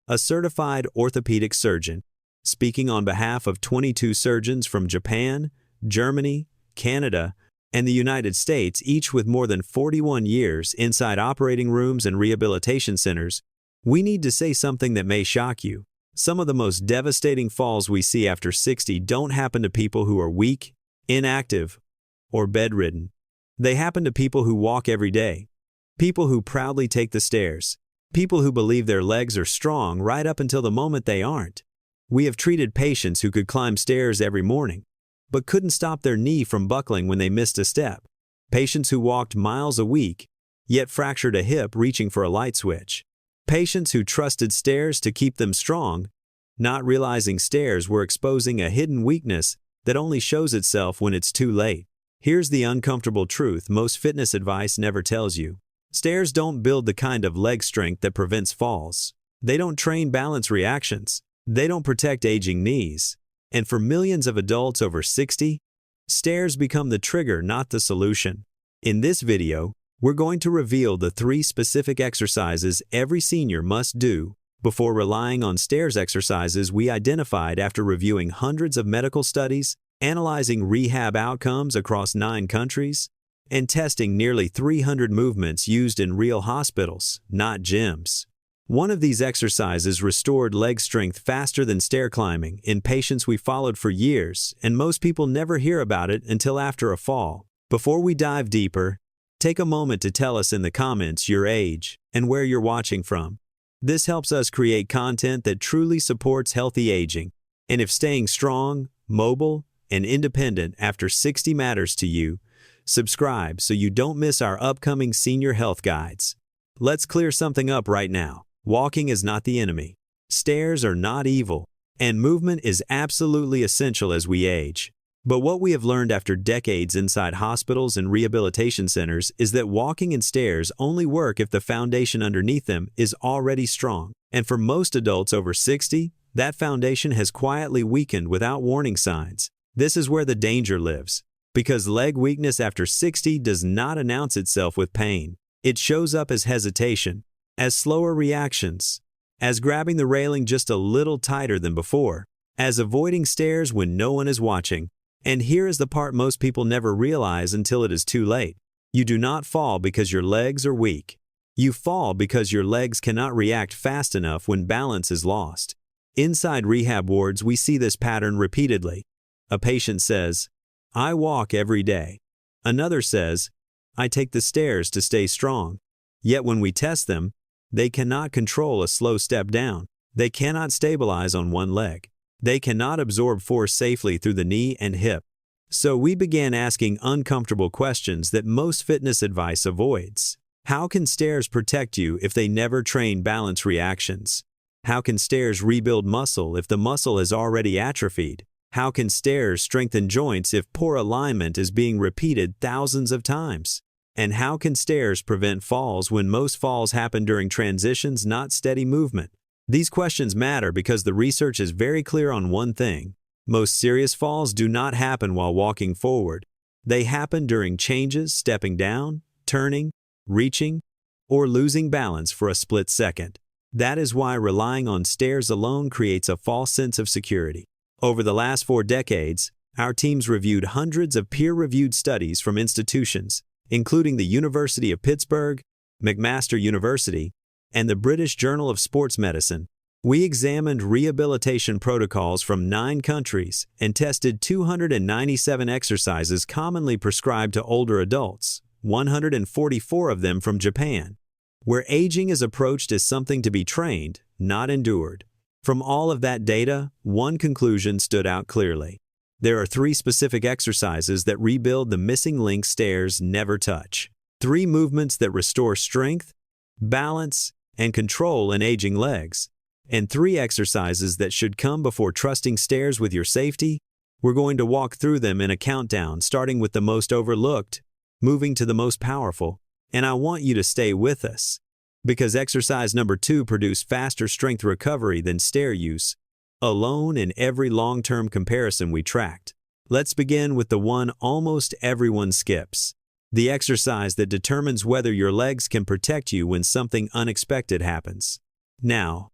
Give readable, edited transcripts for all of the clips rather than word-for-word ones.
a certified orthopedic surgeon, speaking on behalf of 22 surgeons from Japan, Germany, Canada, and the United States, each with more than 41 years inside operating rooms and rehabilitation centers. We need to say something that may shock you. Some of the most devastating falls we see after 60 don't happen to people who are weak, inactive, or bedridden. They happen to people who walk every day, people who proudly take the stairs, people who believe their legs are strong right up until the moment they aren't. We have treated patients who could climb stairs every morning, but couldn't stop their knee from buckling when they missed a step. Patients who walked miles a week, yet fractured a hip reaching for a light switch. Patients who trusted stairs to keep them strong, not realizing stairs were exposing a hidden weakness that only shows itself when it's too late. Here's the uncomfortable truth most fitness advice never tells you. Stairs don't build the kind of leg strength that prevents falls. They don't train balance reactions. They don't protect aging knees. And for millions of adults over 60, stairs become the trigger, not the solution. In this video, we're going to reveal the 3 specific exercises every senior must do before relying on stairs exercises we identified after reviewing hundreds of medical studies, analyzing rehab outcomes across 9 countries, and testing nearly 300 movements used in real hospitals, not gyms. One of these exercises restored leg strength faster than stair climbing in patients we followed for years, and most people never hear about it until after a fall. Before we dive deeper, take a moment to tell us in the comments your age and where you're watching from. This helps us create content that truly supports healthy aging. And if staying strong, mobile, and independent after 60 matters to you, subscribe so you don't miss our upcoming senior health guides. Let's clear something up right now. Walking is not the enemy. Stairs are not evil. And movement is absolutely essential as we age. But what we have learned after decades inside hospitals and rehabilitation centers is that walking and stairs only work if the foundation underneath them is already strong. And for most adults over 60, that foundation has quietly weakened without warning signs. This is where the danger lives. Because leg weakness after 60 does not announce itself with pain. It shows up as hesitation, as slower reactions, as grabbing the railing just a little tighter than before, as avoiding stairs when no one is watching. And here is the part most people never realize until it is too late. You do not fall because your legs are weak. You fall because your legs cannot react fast enough when balance is lost. Inside rehab wards, we see this pattern repeatedly. A patient says, "I walk every day." Another says, "I take the stairs to stay strong." Yet when we test them, they cannot control a slow step down. They cannot stabilize on one leg. They cannot absorb force safely through the knee and hip. So we began asking uncomfortable questions that most fitness advice avoids. How can stairs protect you if they never train balance reactions? How can stairs rebuild muscle if the muscle has already atrophied? How can stairs strengthen joints if poor alignment is being repeated thousands of times? And how can stairs prevent falls when most falls happen during transitions, not steady movement? These questions matter because the research is very clear on one thing. Most serious falls do not happen while walking forward. They happen during changes, stepping down, turning, reaching, or losing balance for a split second. That is why relying on stairs alone creates a false sense of security. Over the last 4 decades, our teams reviewed hundreds of peer-reviewed studies from institutions, including the University of Pittsburgh, McMaster University, and the British Journal of Sports Medicine. We examined rehabilitation protocols from 9 countries and tested 297 exercises commonly prescribed to older adults, 144 of them from Japan, where aging is approached as something to be trained, not endured. From all of that data, one conclusion stood out clearly. There are 3 specific exercises that rebuild the missing link stairs never touch. 3 movements that restore strength, balance, and control in aging legs. And 3 exercises that should come before trusting stairs with your safety. We're going to walk through them in a countdown, starting with the most overlooked, moving to the most powerful. And I want you to stay with us, because exercise number 2 produced faster strength recovery than stair use alone in every long-term comparison we tracked. Let's begin with the one almost everyone skips. The exercise that determines whether your legs can protect you when something unexpected happens. Now,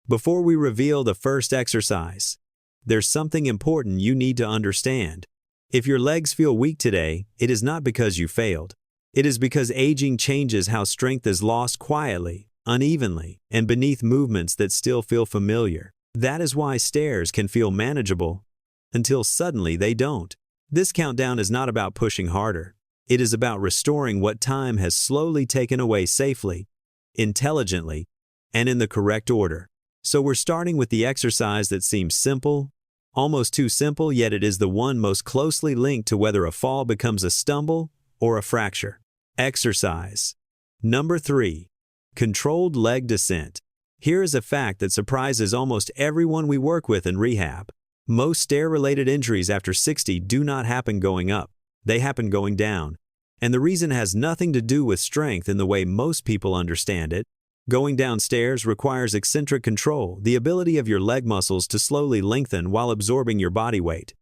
Before we reveal the first exercise, there's something important you need to understand. If your legs feel weak today, it is not because you failed. It is because aging changes how strength is lost quietly, unevenly, and beneath movements that still feel familiar. That is why stairs can feel manageable until suddenly they don't. This countdown is not about pushing harder. It is about restoring what time has slowly taken away safely, intelligently, and in the correct order. So we're starting with the exercise that seems simple, almost too simple, yet it is the one most closely linked to whether a fall becomes a stumble or a fracture. Exercise number 3. Controlled leg descent. Here is a fact that surprises almost everyone we work with in rehab. Most stair-related injuries after 60 do not happen going up. They happen going down. And the reason has nothing to do with strength in the way most people understand it. Going downstairs requires eccentric control, the ability of your leg muscles to slowly lengthen while absorbing your body weight.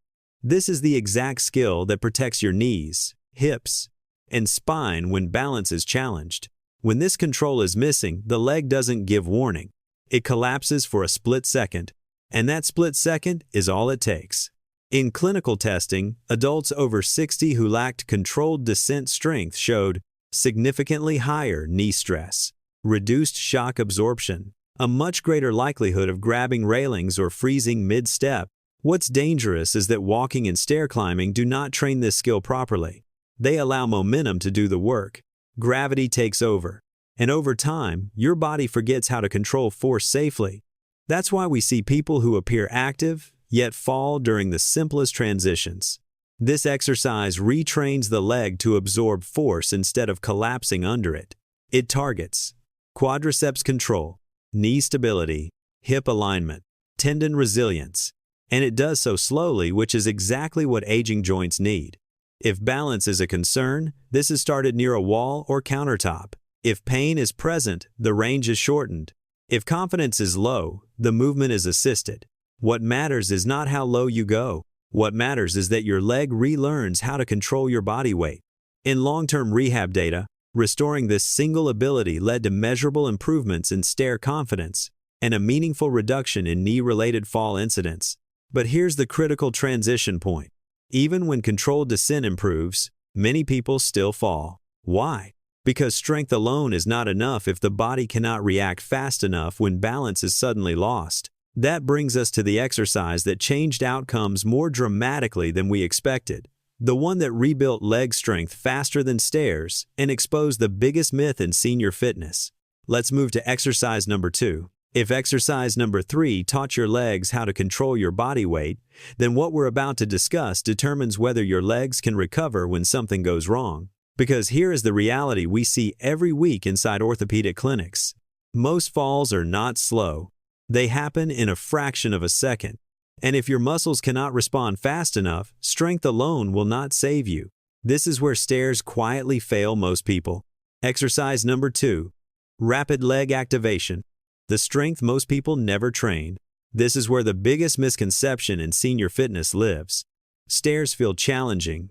This is the exact skill that protects your knees, hips, and spine when balance is challenged. When this control is missing, the leg doesn't give warning. It collapses for a split second, and that split second is all it takes. In clinical testing, adults over 60 who lacked controlled descent strength showed significantly higher knee stress, reduced shock absorption, a much greater likelihood of grabbing railings or freezing mid-step. What's dangerous is that walking and stair climbing do not train this skill properly. They allow momentum to do the work. Gravity takes over, and over time, your body forgets how to control force safely. That's why we see people who appear active, yet fall during the simplest transitions. This exercise retrains the leg to absorb force instead of collapsing under it. It targets quadriceps control, knee stability, hip alignment, tendon resilience, and it does so slowly, which is exactly what aging joints need. If balance is a concern, this is started near a wall or countertop. If pain is present, the range is shortened. If confidence is low, the movement is assisted. What matters is not how low you go. What matters is that your leg relearns how to control your body weight. In long-term rehab data, restoring this single ability led to measurable improvements in stair confidence and a meaningful reduction in knee-related fall incidents. But here's the critical transition point. Even when controlled descent improves, many people still fall. Why? Because strength alone is not enough if the body cannot react fast enough when balance is suddenly lost. That brings us to the exercise that changed outcomes more dramatically than we expected. The one that rebuilt leg strength faster than stairs and exposed the biggest myth in senior fitness. Let's move to exercise number 2. If exercise number 3 taught your legs how to control your body weight, then what we're about to discuss determines whether your legs can recover when something goes wrong. Because here is the reality we see every week inside orthopedic clinics. Most falls are not slow. They happen in a fraction of a second. And if your muscles cannot respond fast enough, strength alone will not save you. This is where stairs quietly fail most people. Exercise number 2. Rapid leg activation. The strength most people never train. This is where the biggest misconception in senior fitness lives. Stairs feel challenging,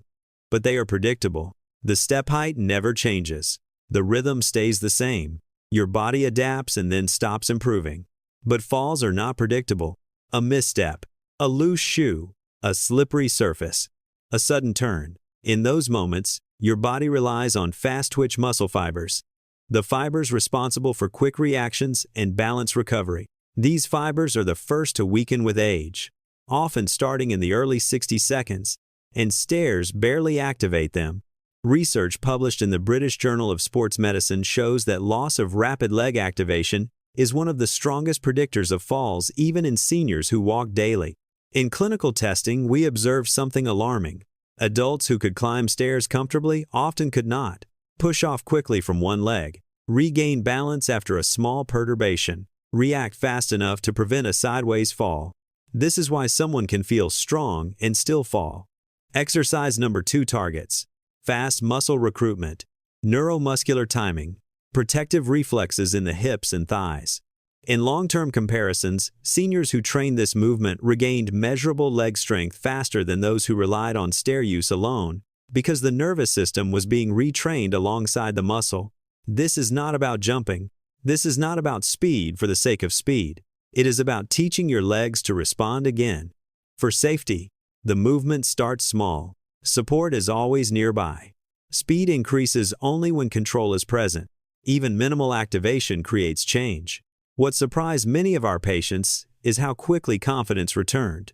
but they are predictable. The step height never changes. The rhythm stays the same. Your body adapts and then stops improving. But falls are not predictable. A misstep, a loose shoe, a slippery surface, a sudden turn. In those moments, your body relies on fast-twitch muscle fibers. The fibers responsible for quick reactions and balance recovery. These fibers are the first to weaken with age, often starting in the early 60 seconds, and stairs barely activate them. Research published in the British Journal of Sports Medicine shows that loss of rapid leg activation is one of the strongest predictors of falls even in seniors who walk daily. In clinical testing, we observed something alarming. Adults who could climb stairs comfortably often could not. Push off quickly from one leg, regain balance after a small perturbation, react fast enough to prevent a sideways fall. This is why someone can feel strong and still fall. Exercise number 2 targets fast muscle recruitment, neuromuscular timing, protective reflexes in the hips and thighs. In long-term comparisons, seniors who trained this movement regained measurable leg strength faster than those who relied on stair use alone, because the nervous system was being retrained alongside the muscle. This is not about jumping. This is not about speed for the sake of speed. It is about teaching your legs to respond again. For safety, the movement starts small. Support is always nearby. Speed increases only when control is present. Even minimal activation creates change. What surprised many of our patients is how quickly confidence returned.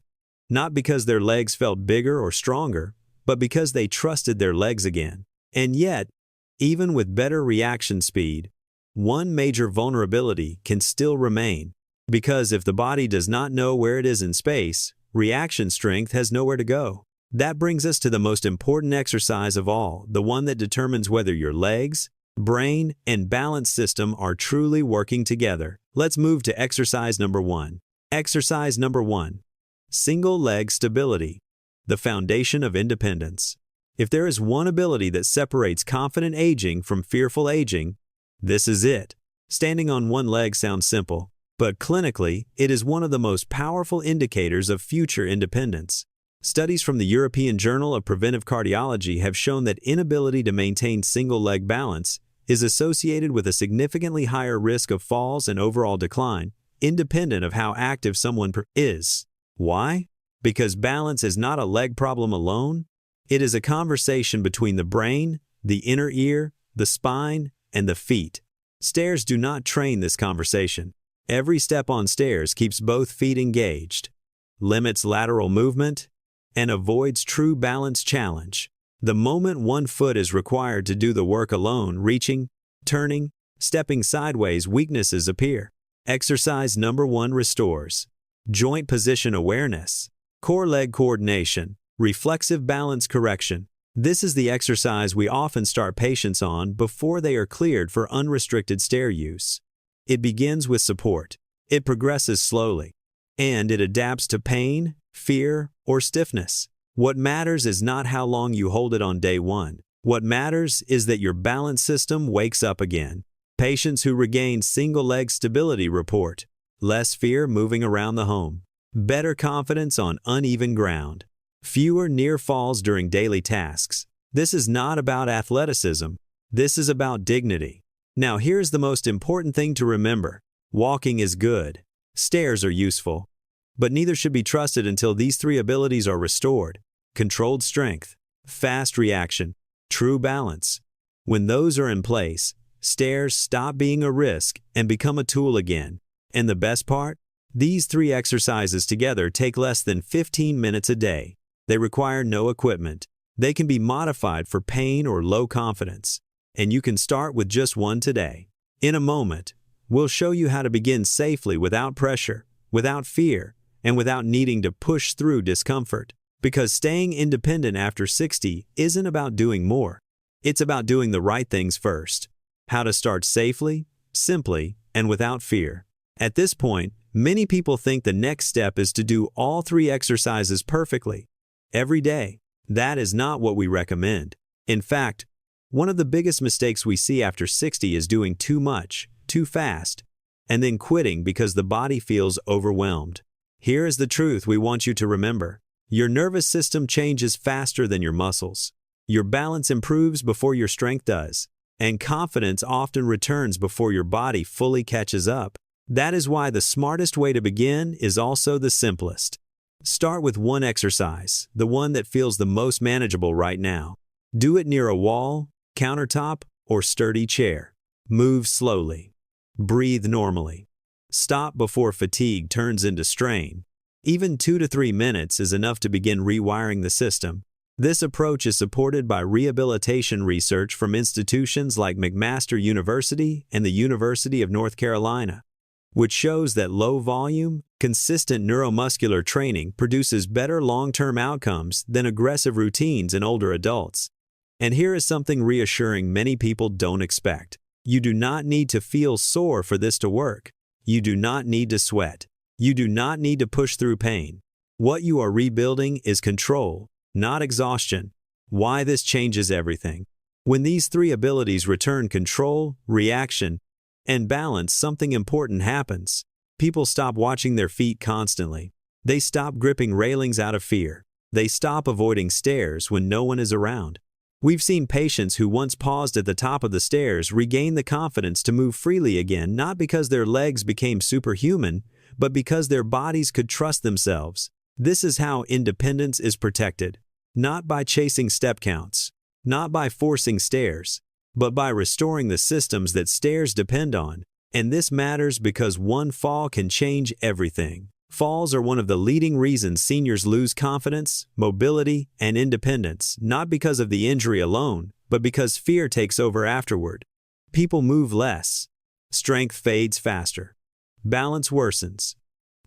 Not because their legs felt bigger or stronger, but because they trusted their legs again. And yet, even with better reaction speed, one major vulnerability can still remain. Because if the body does not know where it is in space, reaction strength has nowhere to go. That brings us to the most important exercise of all, the one that determines whether your legs, brain, and balance system are truly working together. Let's move to exercise number 1. Exercise number 1. Single leg stability, the foundation of independence. If there is one ability that separates confident aging from fearful aging, this is it. Standing on one leg sounds simple, but clinically, it is one of the most powerful indicators of future independence. Studies from the European Journal of Preventive Cardiology have shown that inability to maintain single-leg balance is associated with a significantly higher risk of falls and overall decline, independent of how active someone is. Why? Because balance is not a leg problem alone. It is a conversation between the brain, the inner ear, the spine, and the feet. Stairs do not train this conversation. Every step on stairs keeps both feet engaged, limits lateral movement, and avoids true balance challenge. The moment one foot is required to do the work alone, reaching, turning, stepping sideways, weaknesses appear. Exercise number 1 restores joint position awareness, core leg coordination, reflexive balance correction. This is the exercise we often start patients on before they are cleared for unrestricted stair use. It begins with support. It progresses slowly, and it adapts to pain, fear, or stiffness. What matters is not how long you hold it on day 1. What matters is that your balance system wakes up again. Patients who regain single-leg stability report less fear moving around the home, better confidence on uneven ground, fewer near falls during daily tasks. This is not about athleticism. This is about dignity. Now here's the most important thing to remember. Walking is good. Stairs are useful. But neither should be trusted until these 3 abilities are restored: controlled strength, fast reaction, true balance. When those are in place, stairs stop being a risk and become a tool again. And the best part? These 3 exercises together take less than 15 minutes a day. They require no equipment. They can be modified for pain or low confidence. And you can start with just one today. In a moment, we'll show you how to begin safely without pressure, without fear, and without needing to push through discomfort. Because staying independent after 60 isn't about doing more. It's about doing the right things first. How to start safely, simply, and without fear. At this point, many people think the next step is to do all 3 exercises perfectly, every day. That is not what we recommend. In fact, one of the biggest mistakes we see after 60 is doing too much, too fast, and then quitting because the body feels overwhelmed. Here is the truth we want you to remember. Your nervous system changes faster than your muscles. Your balance improves before your strength does, and confidence often returns before your body fully catches up. That is why the smartest way to begin is also the simplest. Start with one exercise, the one that feels the most manageable right now. Do it near a wall, countertop, or sturdy chair. Move slowly. Breathe normally. Stop before fatigue turns into strain. Even 2 to 3 minutes is enough to begin rewiring the system. This approach is supported by rehabilitation research from institutions like McMaster University and the University of North Carolina, which shows that low-volume, consistent neuromuscular training produces better long-term outcomes than aggressive routines in older adults. And here is something reassuring many people don't expect. You do not need to feel sore for this to work. You do not need to sweat. You do not need to push through pain. What you are rebuilding is control, not exhaustion. Why this changes everything. When these 3 abilities return control, reaction, and balance, something important happens. People stop watching their feet constantly. They stop gripping railings out of fear. They stop avoiding stairs when no one is around. We've seen patients who once paused at the top of the stairs regain the confidence to move freely again, not because their legs became superhuman, but because their bodies could trust themselves. This is how independence is protected. Not by chasing step counts, not by forcing stairs, but by restoring the systems that stairs depend on. And this matters because one fall can change everything. Falls are one of the leading reasons seniors lose confidence, mobility, and independence, not because of the injury alone, but because fear takes over afterward. People move less. Strength fades faster. Balance worsens.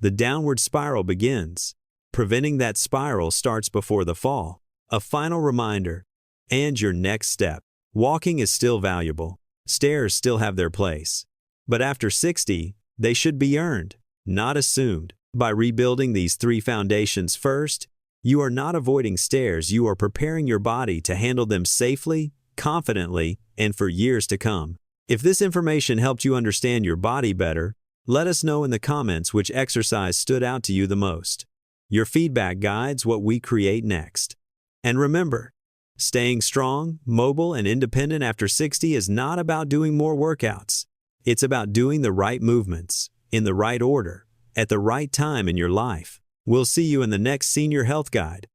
The downward spiral begins. Preventing that spiral starts before the fall. A final reminder, and your next step. Walking is still valuable. Stairs still have their place. But after 60, they should be earned, not assumed. By rebuilding these three foundations first, you are not avoiding stairs, you are preparing your body to handle them safely, confidently, and for years to come. If this information helped you understand your body better, let us know in the comments which exercise stood out to you the most. Your feedback guides what we create next. And remember, staying strong, mobile, and independent after 60 is not about doing more workouts. It's about doing the right movements, in the right order, at the right time in your life. We'll see you in the next Senior Health Guide.